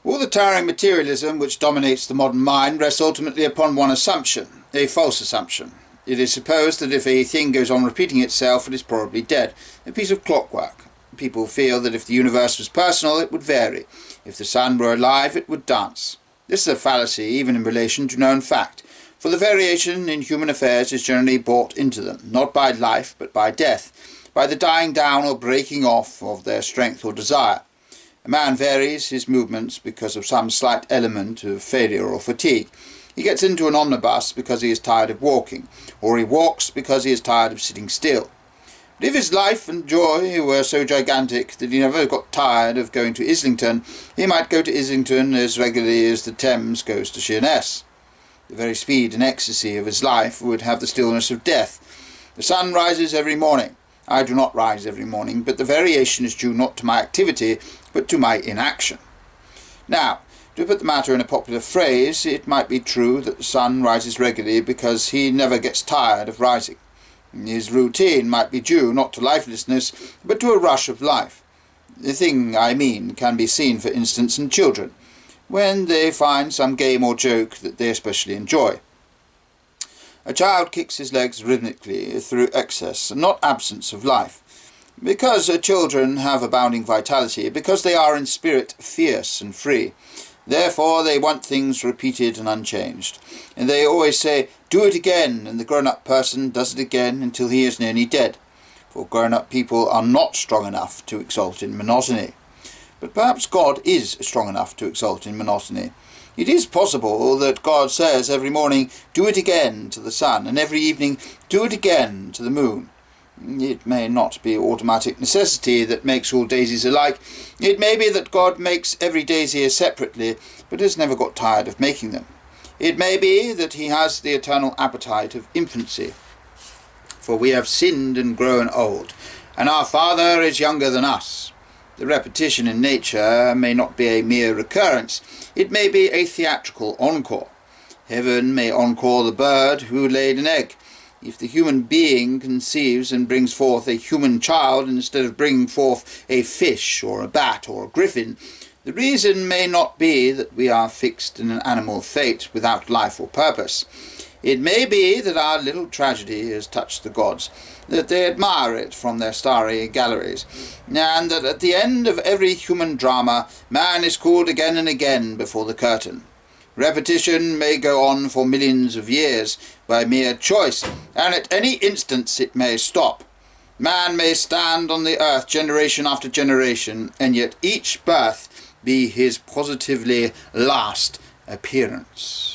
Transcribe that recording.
All the towering materialism which dominates the modern mind rests ultimately upon one assumption, a false assumption. It is supposed that if a thing goes on repeating itself, it is probably dead, a piece of clockwork. People feel that if the universe was personal, it would vary. If the sun were alive, it would dance. This is a fallacy, even in relation to known fact, for the variation in human affairs is generally brought into them, not by life, but by death, by the dying down or breaking off of their strength or desire. A man varies his movements because of some slight element of failure or fatigue. He gets into an omnibus because he is tired of walking, or he walks because he is tired of sitting still. But if his life and joy were so gigantic that he never got tired of going to Islington, he might go to Islington as regularly as the Thames goes to Sheerness. The very speed and ecstasy of his life would have the stillness of death. The sun rises every morning. I do not rise every morning, but the variation is due not to my activity, but to my inaction. Now, to put the matter in a popular phrase, it might be true that the sun rises regularly because he never gets tired of rising. His routine might be due not to lifelessness, but to a rush of life. The thing I mean can be seen, for instance, in children, when they find some game or joke that they especially enjoy. A child kicks his legs rhythmically through excess, and not absence of life. Because children have abounding vitality, because they are in spirit fierce and free. Therefore they want things repeated and unchanged. And they always say, "Do it again," and the grown-up person does it again until he is nearly dead. For grown-up people are not strong enough to exult in monotony. But perhaps God is strong enough to exult in monotony. It is possible that God says every morning, "Do it again," to the sun, and every evening, "Do it again," to the moon. It may not be automatic necessity that makes all daisies alike. It may be that God makes every daisy separately, but has never got tired of making them. It may be that he has the eternal appetite of infancy. For we have sinned and grown old, and our Father is younger than us. The repetition in nature may not be a mere recurrence. It may be a theatrical encore. Heaven may encore the bird who laid an egg. If the human being conceives and brings forth a human child instead of bringing forth a fish or a bat or a griffin, the reason may not be that we are fixed in an animal fate without life or purpose. It may be that our little tragedy has touched the gods, that they admire it from their starry galleries, and that at the end of every human drama man is called again and again before the curtain. Repetition may go on for millions of years by mere choice, and at any instant it may stop. Man may stand on the earth generation after generation, and yet each birth be his positively last appearance.